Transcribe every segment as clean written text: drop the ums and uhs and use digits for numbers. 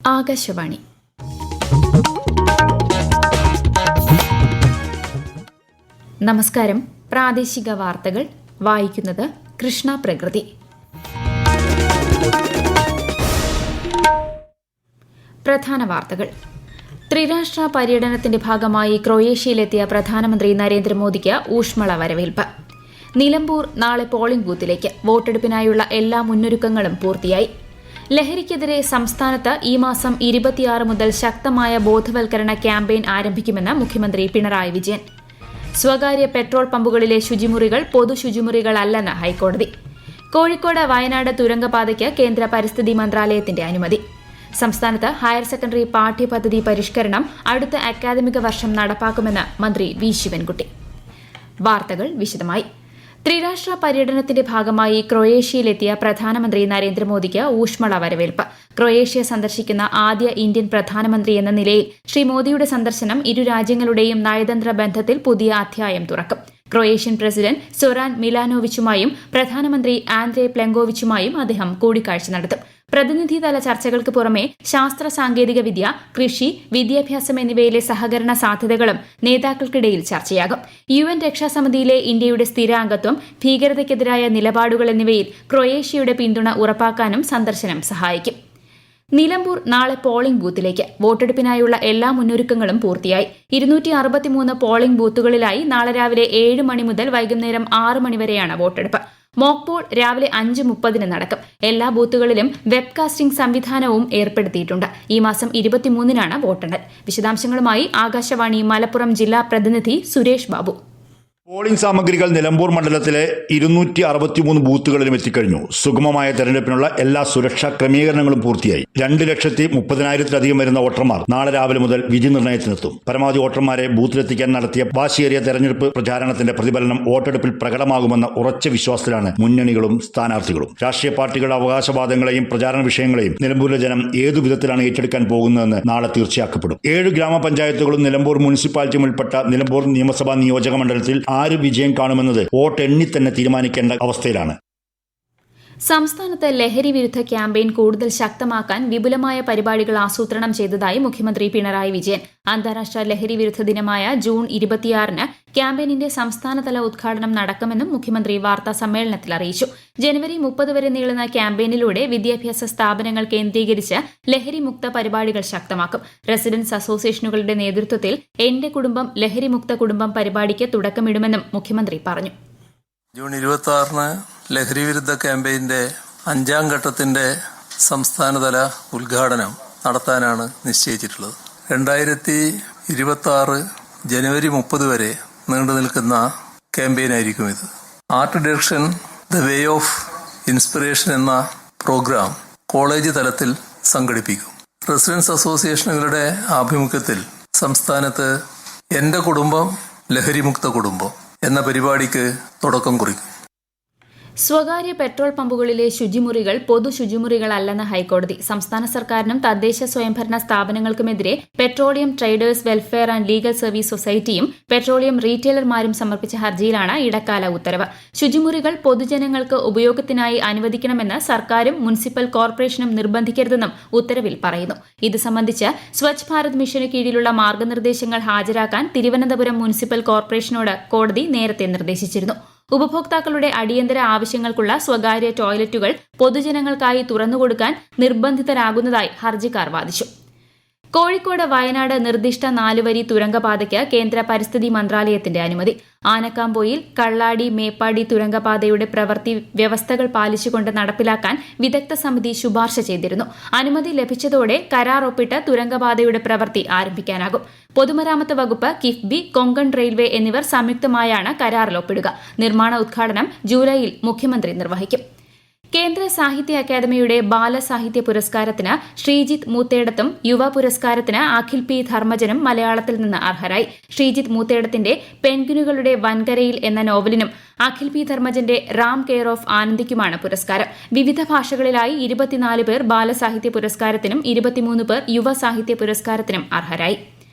ആകാശവാണി. നമസ്കാരം. പ്രാദേശിക വാർത്തകൾ വായിക്കുന്നത് കൃഷ്ണ പ്രകൃതി. പ്രധാന വാർത്തകൾ. ത്രിരാഷ്ട്ര പര്യടനത്തിന്റെ ഭാഗമായി ക്രൊയേഷ്യയിലെത്തിയ പ്രധാനമന്ത്രി നരേന്ദ്രമോദിക്ക് ഊഷ്മള വരവേൽപ്പ്. നിലമ്പൂർ നാളെ പോളിംഗ് ബൂത്തിലേക്ക്. വോട്ടെടുപ്പിനായുള്ള എല്ലാ മുന്നൊരുക്കങ്ങളും പൂർത്തിയായി. ലഹരിക്കെതിരെ സംസ്ഥാനത്ത് ഈ മാസം 26 മുതൽ ശക്തമായ ബോധവൽക്കരണ ക്യാമ്പയിൻ ആരംഭിക്കുമെന്ന് മുഖ്യമന്ത്രി പിണറായി വിജയൻ. സ്വകാര്യ പെട്രോൾ പമ്പുകളിലെ ശുചിമുറികൾ പൊതു ശുചിമുറികളല്ലെന്ന് ഹൈക്കോടതി. കോഴിക്കോട് വയനാട് തുരങ്കപാതയ്ക്ക് കേന്ദ്ര പരിസ്ഥിതി മന്ത്രാലയത്തിന്റെ അനുമതി. സംസ്ഥാനത്ത് ഹയർ സെക്കൻഡറി പാഠ്യപദ്ധതി പരിഷ്കരണം അടുത്ത അക്കാദമിക വർഷം നടപ്പാക്കുമെന്ന് മന്ത്രി വി ശിവൻകുട്ടി. വാർത്തകൾ വിശദമായി. ത്രിരാഷ്ട്ര പര്യടനത്തിന്റെ ഭാഗമായി ക്രൊയേഷ്യയിലെത്തിയ പ്രധാനമന്ത്രി നരേന്ദ്രമോദിക്ക് ഊഷ്മള വരവേൽപ്പ്. ക്രൊയേഷ്യ സന്ദർശിക്കുന്ന ആദ്യ ഇന്ത്യൻ പ്രധാനമന്ത്രി എന്ന നിലയിൽ ശ്രീ മോദിയുടെ സന്ദർശനം ഇരു രാജ്യങ്ങളുടെയും നയതന്ത്ര ബന്ധത്തിൽ പുതിയ അധ്യായം തുറക്കും. ക്രൊയേഷ്യൻ പ്രസിഡന്റ് സൊറാൻ മിലാനോവിച്ചുമായും പ്രധാനമന്ത്രി ആൻഡ്രേ പ്ലെങ്കോവിച്ചുമായും അദ്ദേഹം കൂടിക്കാഴ്ച നടത്തും. പ്രതിനിധിതല ചർച്ചകൾക്ക് പുറമെ ശാസ്ത്ര സാങ്കേതിക വിദ്യ, കൃഷി, വിദ്യാഭ്യാസം എന്നിവയിലെ സഹകരണ സാധ്യതകളും നേതാക്കൾക്കിടയിൽ ചർച്ചയാകും. UN രക്ഷാസമിതിയിലെ ഇന്ത്യയുടെ സ്ഥിരാംഗത്വം, ഭീകരതയ്ക്കെതിരായ നിലപാടുകൾ എന്നിവയിൽ ക്രൊയേഷ്യയുടെ പിന്തുണ ഉറപ്പാക്കാനും സന്ദർശനം സഹായിക്കും. നിലമ്പൂർ നാളെ പോളിംഗ് ബൂത്തിലേക്ക്. വോട്ടെടുപ്പിനായുള്ള എല്ലാ മുന്നൊരുക്കങ്ങളും പൂർത്തിയായി. 263 പോളിംഗ് ബൂത്തുകളിലായി നാളെ രാവിലെ 7 മണി മുതൽ വൈകുന്നേരം 6 മണി വരെയാണ് വോട്ടെടുപ്പ്. മോക്ക് പോൾ രാവിലെ 5:30 നടക്കും. എല്ലാ ബൂത്തുകളിലും വെബ്കാസ്റ്റിംഗ് സംവിധാനവും ഏർപ്പെടുത്തിയിട്ടുണ്ട്. ഈ മാസം 23-നാണ് വോട്ടെണ്ണൽ. വിശദാംശങ്ങളുമായി ആകാശവാണി മലപ്പുറം ജില്ലാ പ്രതിനിധി സുരേഷ് ബാബു. പോളിംഗ് സാമഗ്രികൾ നിലമ്പൂർ മണ്ഡലത്തിലെ 263 ബൂത്തുകളിലും എത്തിക്കഴിഞ്ഞു. സുഗമമായ തെരഞ്ഞെടുപ്പിനുള്ള എല്ലാ സുരക്ഷാ ക്രമീകരണങ്ങളും പൂർത്തിയായി. 2,30,000-ലധികം വരുന്ന വോട്ടർമാർ നാളെ രാവിലെ മുതൽ വിധി നിർണയത്തിനെത്തും. പരമാവധി വോട്ടർമാരെ ബൂത്തിലെത്തിക്കാൻ നടത്തിയ വാശിയേറിയ തെരഞ്ഞെടുപ്പ് പ്രചാരണത്തിന്റെ പ്രതിഫലനം വോട്ടെടുപ്പിൽ പ്രകടമാകുമെന്ന ഉറച്ച വിശ്വാസത്തിലാണ് മുന്നണികളും സ്ഥാനാർത്ഥികളും. രാഷ്ട്രീയ പാർട്ടികളുടെ അവകാശവാദങ്ങളെയും പ്രചാരണ വിഷയങ്ങളെയും നിലമ്പൂരിലെ ജനം ഏതു വിധത്തിലാണ് ഏറ്റെടുക്കാൻ പോകുന്നതെന്ന് നാളെ തീർച്ചയാക്കപ്പെടും. 7 ഗ്രാമപഞ്ചായത്തുകളും നിലമ്പൂർ മുനിസിപ്പാലിറ്റിയും ഉൾപ്പെട്ട നിലമ്പൂർ നിയമസഭാ നിയോജക മണ്ഡലത്തിൽ ആര് വിജയം കാണുമെന്നത് വോട്ട് എണ്ണി തന്നെ തീരുമാനിക്കേണ്ട അവസ്ഥയിലാണ്. സംസ്ഥാനത്ത് ലഹരി വിരുദ്ധ ക്യാമ്പയിൻ കൂടുതൽ ശക്തമാക്കാൻ വിപുലമായ പരിപാടികൾ ആസൂത്രണം ചെയ്തതായി മുഖ്യമന്ത്രി പിണറായി വിജയൻ. അന്താരാഷ്ട്ര ലഹരി വിരുദ്ധ ദിനമായ ജൂൺ 26-ന് ക്യാമ്പയിനിന്റെ സംസ്ഥാനതല ഉദ്ഘാടനം നടക്കുമെന്നും മുഖ്യമന്ത്രി വാർത്താ സമ്മേളനത്തിൽ അറിയിച്ചു. ജനുവരി 30 വരെ നീളുന്ന ക്യാമ്പയിനിലൂടെ വിദ്യാഭ്യാസ സ്ഥാപനങ്ങൾ കേന്ദ്രീകരിച്ച് ലഹരിമുക്ത പരിപാടികൾ ശക്തമാക്കും. റെസിഡൻസ് അസോസിയേഷനുകളുടെ നേതൃത്വത്തിൽ എന്റെ കുടുംബം ലഹരിമുക്ത കുടുംബം പരിപാടിക്ക് തുടക്കമിടുമെന്നും മുഖ്യമന്ത്രി പറഞ്ഞു. ജൂൺ 26-ന് ലഹരി വിരുദ്ധ ക്യാമ്പയിന്റെ 5ാം ഘട്ടത്തിന്റെ സംസ്ഥാനതല ഉദ്ഘാടനം നടത്താനാണ് നിശ്ചയിച്ചിട്ടുള്ളത്. 2026 ജനുവരി 30 വരെ നീണ്ടു നിൽക്കുന്ന ക്യാമ്പയിനായിരിക്കും ഇത്. Art direction the way of inspiration എന്ന പ്രോഗ്രാം കോളേജ് തലത്തിൽ സംഘടിപ്പിക്കും. റെസിഡൻസ് അസോസിയേഷനുകളുടെ ആഭിമുഖ്യത്തിൽ സംസ്ഥാനത്ത് എന്റെ കുടുംബം ലഹരിമുക്ത കുടുംബം എന്ന പരിപാടിക്ക് തുടക്കം കുറിക്കും. സ്വകാര്യ പെട്രോൾ പമ്പുകളിലെ ശുചിമുറികൾ പൊതു ശുചിമുറികളല്ലെന്ന് ഹൈക്കോടതി. സംസ്ഥാന സർക്കാരിനും തദ്ദേശ സ്വയംഭരണ സ്ഥാപനങ്ങൾക്കുമെതിരെ petroleum traders welfare and legal service സൊസൈറ്റിയും പെട്രോളിയം റീറ്റെയിലർമാരും സമർപ്പിച്ച ഹർജിയിലാണ് ഇടക്കാല ഉത്തരവ്. ശുചിമുറികൾ പൊതുജനങ്ങൾക്ക് ഉപയോഗത്തിനായി അനുവദിക്കണമെന്ന് സർക്കാരും മുനിസിപ്പൽ കോർപ്പറേഷനും നിർബന്ധിക്കരുതെന്നും ഉത്തരവിൽ പറയുന്നു. ഇത് സംബന്ധിച്ച് സ്വച്ഛ് ഭാരത് മിഷന് കീഴിലുള്ള മാർഗനിർദ്ദേശങ്ങൾ ഹാജരാക്കാൻ തിരുവനന്തപുരം മുനിസിപ്പൽ കോർപ്പറേഷനോട് കോടതി നേരത്തെ നിർദ്ദേശിച്ചിരുന്നു. ഉപഭോക്താക്കളുടെ അടിയന്തര ആവശ്യങ്ങൾക്കുള്ള സ്വകാര്യ ടോയ്ലറ്റുകൾ പൊതുജനങ്ങൾക്കായി തുറന്നുകൊടുക്കാൻ നിർബന്ധിതരാകുന്നതായി ഹർജിക്കാർ വാദിച്ചു. കോഴിക്കോട് വയനാട് നിർദ്ദിഷ്ട 4 വരി തുരങ്കപാതയ്ക്ക് കേന്ദ്ര പരിസ്ഥിതി മന്ത്രാലയത്തിന്റെ അനുമതി. ആനക്കാംപൊയിൽ കള്ളാടി മേപ്പാടി തുരങ്കപാതയുടെ പ്രവൃത്തി വ്യവസ്ഥകൾ പാലിച്ചുകൊണ്ട് നടപ്പിലാക്കാൻ വിദഗ്ധ സമിതി ശുപാർശ ചെയ്തിരുന്നു. അനുമതി ലഭിച്ചതോടെ കരാർ ഒപ്പിട്ട് തുരങ്കപാതയുടെ പ്രവൃത്തി ആരംഭിക്കാനാകും. പൊതുമരാമത്ത് വകുപ്പ്, കിഫ്ബി, കൊങ്കൺ റെയിൽവേ എന്നിവർ സംയുക്തമായാണ് കരാറിൽ ഒപ്പിടുക. നിർമ്മാണ ഉദ്ഘാടനം ജൂലൈയിൽ മുഖ്യമന്ത്രി നിർവഹിക്കും. കേന്ദ്ര സാഹിത്യ അക്കാദമിയുടെ ബാലസാഹിത്യ പുരസ്കാരത്തിന് ശ്രീജിത്ത് മൂത്തേടത്തും യുവ പുരസ്കാരത്തിന് അഖിൽ പി ധർമ്മജനും മലയാളത്തിൽ നിന്ന് അർഹരായി. ശ്രീജിത്ത് മൂത്തേടത്തിന്റെ പെൻഗ്വിനുകളുടെ വൻകരയിൽ എന്ന നോവലിനും അഖിൽ പി ധർമ്മജന്റെ റാം കെയർ ഓഫ് ആനന്ദിക്കുമാണ് പുരസ്കാരം. വിവിധ ഭാഷകളിലായി 24 പേർ ബാലസാഹിത്യ പുരസ്കാരത്തിനും 23 പേർ യുവ സാഹിത്യ പുരസ്കാരത്തിനും അർഹരായി.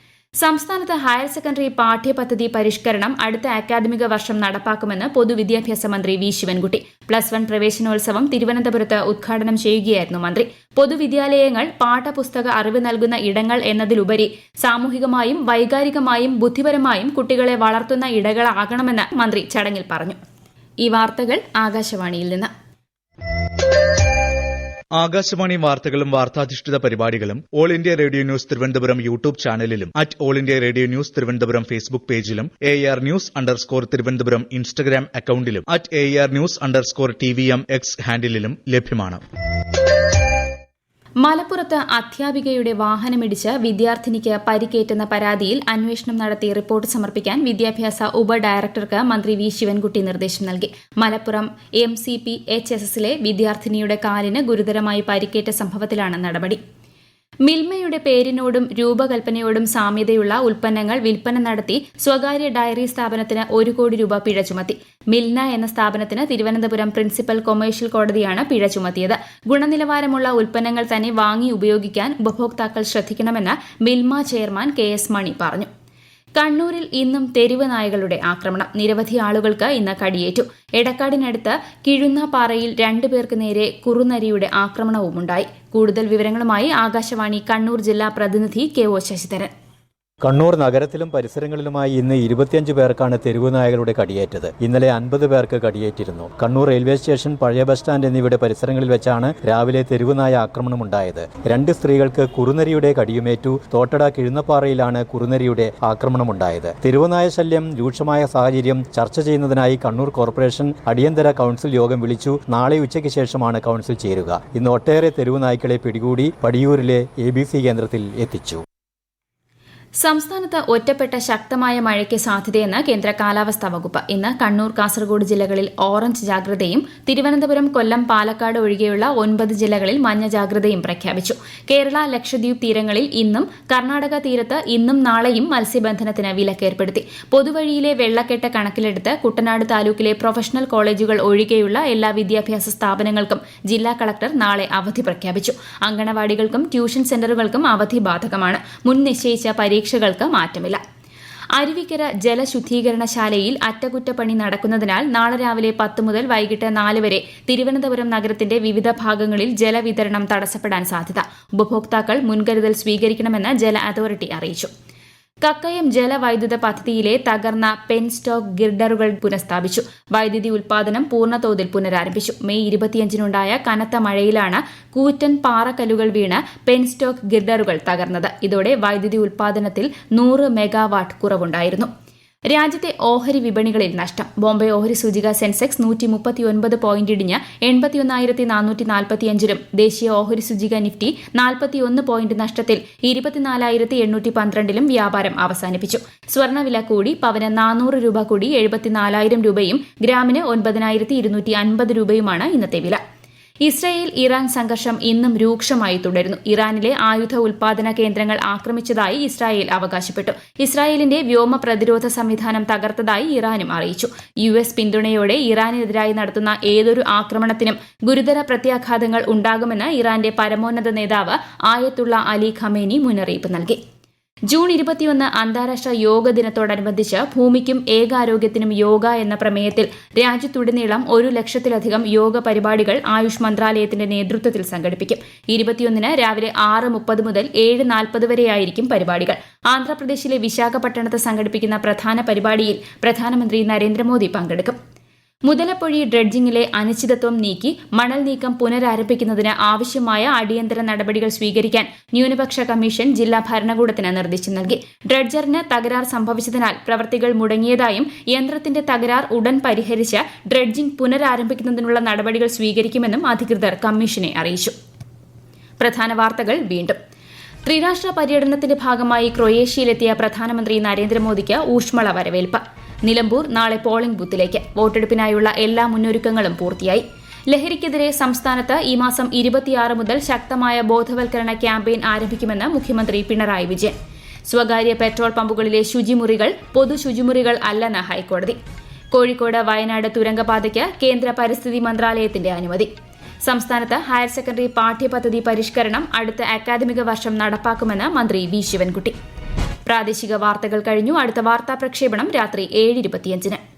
സംസ്ഥാനത്ത് ഹയർ സെക്കൻഡറി പാഠ്യപദ്ധതി പരിഷ്കരണം അടുത്ത അക്കാദമിക വർഷം നടപ്പാക്കുമെന്ന് പൊതുവിദ്യാഭ്യാസ മന്ത്രി വി ശിവൻകുട്ടി. +1 പ്രവേശനോത്സവം തിരുവനന്തപുരത്ത് ഉദ്ഘാടനം ചെയ്യുകയായിരുന്നു മന്ത്രി. പൊതുവിദ്യാലയങ്ങൾ പാഠപുസ്തക അറിവ് നൽകുന്ന ഇടങ്ങൾ എന്നതിലുപരി സാമൂഹികമായും വൈകാരികമായും ബുദ്ധിപരമായും കുട്ടികളെ വളർത്തുന്ന ഇടങ്ങളാകണമെന്ന് മന്ത്രി ചടങ്ങിൽ പറഞ്ഞു. ഈ വാർത്തകൾ ആകാശവാണിയിൽ നിന്ന്. ആകാശവാണി വാർത്തകളും വാർത്താധിഷ്ഠിത പരിപാടികളും all India radio news Thiruvananthapuram YouTube ചാനലിലും @all India radio news Thiruvananthapuram Facebook പേജിലും AR News_ തിരുവനന്തപുരം ഇൻസ്റ്റഗ്രാം അക്കൌണ്ടിലും @AR News_TVM X ഹാൻഡിലും ലഭ്യമാണ്. മലപ്പുറത്ത് അധ്യാപികയുടെ വാഹനമിടിച്ച് വിദ്യാർത്ഥിനിക്ക് പരിക്കേറ്റെന്ന പരാതിയിൽ അന്വേഷണം നടത്തി റിപ്പോർട്ട് സമർപ്പിക്കാൻ വിദ്യാഭ്യാസ ഉപഡയറക്ടർക്ക് മന്ത്രി വി ശിവൻകുട്ടി നിർദ്ദേശം നൽകി. മലപ്പുറം MCPHSSലെ വിദ്യാർത്ഥിനിയുടെ കാലിന് ഗുരുതരമായി പരിക്കേറ്റ സംഭവത്തിലാണ് നടപടി. മിൽമയുടെ പേരിനോടും രൂപകൽപ്പനയോടും സാമ്യതയുള്ള ഉൽപ്പന്നങ്ങൾ വിൽപ്പന നടത്തി സ്വകാര്യ ഡയറി സ്ഥാപനത്തിന് 1 കോടി രൂപ പിഴ ചുമത്തി. മിൽന എന്ന സ്ഥാപനത്തിന് തിരുവനന്തപുരം പ്രിൻസിപ്പൽ കൊമേഴ്ഷ്യൽ കോടതിയാണ് പിഴ ചുമത്തിയത്. ഗുണനിലവാരമുള്ള ഉൽപ്പന്നങ്ങൾ തന്നെ വാങ്ങി ഉപയോഗിക്കാൻ ഉപഭോക്താക്കൾ ശ്രദ്ധിക്കണമെന്ന് മിൽമ ചെയർമാൻ KS മണി പറഞ്ഞു. കണ്ണൂരിൽ ഇന്നും തെരുവ് നായകളുടെ ആക്രമണം. നിരവധി ആളുകൾക്ക് ഇന്ന് കടിയേറ്റു. എടക്കാടിനടുത്ത് കിഴുന്നാപ്പാറയിൽ 2 പേർക്ക് നേരെ കുറുനരിയുടെ ആക്രമണവുമുണ്ടായി. കൂടുതൽ വിവരങ്ങളുമായി ആകാശവാണി കണ്ണൂർ ജില്ലാ പ്രതിനിധി KO ശശിധരൻ. കണ്ണൂർ നഗരത്തിലും പരിസരങ്ങളിലുമായി ഇന്ന് 25 പേർക്കാണ് തെരുവുനായകളുടെ കടിയേറ്റത്. ഇന്നലെ 50 പേർക്ക് കടിയേറ്റിരുന്നു. കണ്ണൂർ റെയിൽവേ സ്റ്റേഷൻ, പഴയ ബസ് സ്റ്റാൻഡ് എന്നിവയുടെ പരിസരങ്ങളിൽ വെച്ചാണ് രാവിലെ തെരുവുനായ ആക്രമണമുണ്ടായത്. 2 സ്ത്രീകൾക്ക് കുറുനരിയുടെ കടിയുമേറ്റു. തോട്ടട കിഴുന്നപ്പാറയിലാണ് കുറുനരിയുടെ ആക്രമണമുണ്ടായത്. തെരുവുനായ ശല്യം രൂക്ഷമായ സാഹചര്യം ചർച്ച ചെയ്യുന്നതിനായി കണ്ണൂർ കോർപ്പറേഷൻ അടിയന്തര കൌൺസിൽ യോഗം വിളിച്ചു. നാളെ ഉച്ചയ്ക്ക് ശേഷമാണ് കൌൺസിൽ ചേരുക. ഇന്ന് ഒട്ടേറെ തെരുവുനായ്ക്കളെ പിടികൂടി പടിയൂരിലെ ABC കേന്ദ്രത്തിൽ എത്തിച്ചു. സംസ്ഥാനത്ത് ഒറ്റപ്പെട്ട ശക്തമായ മഴയ്ക്ക് സാധ്യതയെന്ന് കേന്ദ്ര കാലാവസ്ഥാ വകുപ്പ്. ഇന്ന് കണ്ണൂർ, കാസർഗോഡ് ജില്ലകളിൽ ഓറഞ്ച് ജാഗ്രതയും തിരുവനന്തപുരം, കൊല്ലം, പാലക്കാട് ഒഴികെയുള്ള 9 ജില്ലകളിൽ മഞ്ഞ ജാഗ്രതയും പ്രഖ്യാപിച്ചു. കേരള, ലക്ഷദ്വീപ് തീരങ്ങളിൽ ഇന്നും, കർണാടക തീരത്ത് ഇന്നും നാളെയും മത്സ്യബന്ധനത്തിന് വിലക്കേർപ്പെടുത്തി. പൊതുവഴിയിലെ വെള്ളക്കെട്ട് കണക്കിലെടുത്ത് കുട്ടനാട് താലൂക്കിലെ പ്രൊഫഷണൽ കോളേജുകൾ ഒഴികെയുള്ള എല്ലാ വിദ്യാഭ്യാസ സ്ഥാപനങ്ങൾക്കും ജില്ലാ കളക്ടർ നാളെ അവധി പ്രഖ്യാപിച്ചു. അങ്കണവാടികൾക്കും ട്യൂഷൻ സെന്ററുകൾക്കും അവധി ബാധകമാണ്. മുൻ നിശ്ചയിച്ച പരീക്ഷകൾക്ക് മാറ്റമില്ല. അരുവിക്കര ജലശുദ്ധീകരണശാലയിൽ അറ്റകുറ്റപ്പണി നടക്കുന്നതിനാൽ നാളെ രാവിലെ 10 മുതൽ വൈകിട്ട് 4 വരെ തിരുവനന്തപുരം നഗരത്തിന്റെ വിവിധ ഭാഗങ്ങളിൽ ജലവിതരണം തടസ്സപ്പെടാൻ സാധ്യത. ഉപഭോക്താക്കൾ മുൻകരുതൽ സ്വീകരിക്കണമെന്ന് ജല അതോറിറ്റി അറിയിച്ചു. കക്കയം ജലവൈദ്യുത പദ്ധതിയിലെ തകർന്ന പെൻസ്റ്റോക്ക് ഗിർഡറുകൾ പുനഃസ്ഥാപിച്ചു. വൈദ്യുതി ഉൽപാദനം പൂർണ്ണതോതിൽ പുനരാരംഭിച്ചു. മെയ് 25-നുണ്ടായ കനത്ത മഴയിലാണ് കൂറ്റൻ പാറക്കല്ലുകൾ വീണ് പെൻസ്റ്റോക്ക് ഗിർഡറുകൾ തകർന്നത്. ഇതോടെ വൈദ്യുതി ഉൽപാദനത്തിൽ 100 മെഗാവാട്ട് കുറവുണ്ടായിരുന്നു. രാജ്യത്തെ ഓഹരി വിപണികളിൽ നഷ്ടം. ബോംബെ ഓഹരി സൂചിക സെൻസെക്സ് 139 പോയിന്റ് ഇടിഞ്ഞ് 81,445-ലും ദേശീയ ഓഹരി സൂചിക നിഫ്റ്റി 41 പോയിന്റ് നഷ്ടത്തിൽ 24,812-ലും വ്യാപാരം അവസാനിപ്പിച്ചു. സ്വർണ്ണവില കൂടി. പവന് 400 രൂപ കൂടി 74,000 രൂപയും ഗ്രാമിന് 9,250 രൂപയുമാണ് ഇന്നത്തെ വില. ഇസ്രായേൽ ഇറാൻ സംഘർഷം ഇന്നും രൂക്ഷമായി തുടരുന്നു. ഇറാനിലെ ആയുധ ഉൽപാദന കേന്ദ്രങ്ങൾ ആക്രമിച്ചതായി ഇസ്രായേൽ അവകാശപ്പെട്ടു. ഇസ്രായേലിന്റെ വ്യോമ പ്രതിരോധ സംവിധാനം തകർത്തതായി ഇറാനും അറിയിച്ചു. US പിന്തുണയോടെ ഇറാനെതിരായി നടത്തുന്ന ഏതൊരു ആക്രമണത്തിനും ഗുരുതര പ്രത്യാഘാതങ്ങൾ ഉണ്ടാകുമെന്ന് ഇറാന്റെ പരമോന്നത നേതാവ് ആയത്തുള്ള അലി ഖമേനി മുന്നറിയിപ്പ് നൽകി. ജൂൺ 21 അന്താരാഷ്ട്ര യോഗ ദിനത്തോടനുബന്ധിച്ച് ഭൂമിക്കും ഏകാരോഗ്യത്തിനും യോഗ എന്ന പ്രമേയത്തിൽ രാജ്യത്തുടനീളം 1 ലക്ഷത്തിലധികം യോഗ പരിപാടികൾ ആയുഷ് മന്ത്രാലയത്തിന്റെ നേതൃത്വത്തിൽ സംഘടിപ്പിക്കും. 21-ന് രാവിലെ 6:30 മുതൽ 7:40 വരെയായിരിക്കും പരിപാടികൾ. ആന്ധ്രാപ്രദേശിലെ വിശാഖപട്ടണത്ത് സംഘടിപ്പിക്കുന്ന പ്രധാന പരിപാടിയിൽ പ്രധാനമന്ത്രി നരേന്ദ്രമോദി പങ്കെടുക്കും. മുതലപ്പൊഴി ഡ്രഡ്ജിംഗിലെ അനിശ്ചിതത്വം നീക്കി മണൽ നീക്കം പുനരാരംഭിക്കുന്നതിന് ആവശ്യമായ അടിയന്തര നടപടികൾ സ്വീകരിക്കാൻ ന്യൂനപക്ഷ കമ്മീഷൻ ജില്ലാ ഭരണകൂടത്തിന് നിർദ്ദേശം നൽകി. ഡ്രഡ്ജറിന് തകരാർ സംഭവിച്ചതിനാൽ പ്രവൃത്തികൾ മുടങ്ങിയതായും യന്ത്രത്തിന്റെ തകരാർ ഉടൻ പരിഹരിച്ച് ഡ്രഡ്ജിംഗ് പുനരാരംഭിക്കുന്നതിനുള്ള നടപടികൾ സ്വീകരിക്കുമെന്നും അധികൃതർ കമ്മീഷനെ അറിയിച്ചു. പ്രധാന വാർത്തകൾ വീണ്ടും. ത്രിരാഷ്ട്ര പര്യടനത്തിന്റെ ഭാഗമായി ക്രൊയേഷ്യയിലെത്തിയ പ്രധാനമന്ത്രി നരേന്ദ്രമോദിക്ക് ഊഷ്മള വരവേൽപ്പ്. നിലമ്പൂർ നാളെ പോളിംഗ് ബൂത്തിലേക്ക്. വോട്ടെടുപ്പിനായുള്ള എല്ലാ മുന്നൊരുക്കങ്ങളും പൂർത്തിയായി. ലഹരിക്കെതിരെ സംസ്ഥാനത്ത് ഈ മാസം 26 മുതൽ ശക്തമായ ബോധവൽക്കരണ ക്യാമ്പയിൻ ആരംഭിക്കുമെന്ന് മുഖ്യമന്ത്രി പിണറായി വിജയൻ. സ്വകാര്യ പെട്രോൾ പമ്പുകളിലെ ശുചിമുറികൾ പൊതു ശുചിമുറികൾ അല്ലെന്ന് ഹൈക്കോടതി. കോഴിക്കോട് വയനാട് തുരങ്കപാതയ്ക്ക് കേന്ദ്ര പരിസ്ഥിതി മന്ത്രാലയത്തിന്റെ അനുമതി. സംസ്ഥാനത്ത് ഹയർ സെക്കൻഡറി പാഠ്യപദ്ധതി പരിഷ്കരണം അടുത്ത അക്കാദമിക വർഷം നടപ്പാക്കുമെന്ന് മന്ത്രി വി ശിവൻകുട്ടി. പ്രാദേശിക വാർത്തകൾ കഴിഞ്ഞു. അടുത്ത വാർത്താ പ്രക്ഷേപണം രാത്രി 7:25.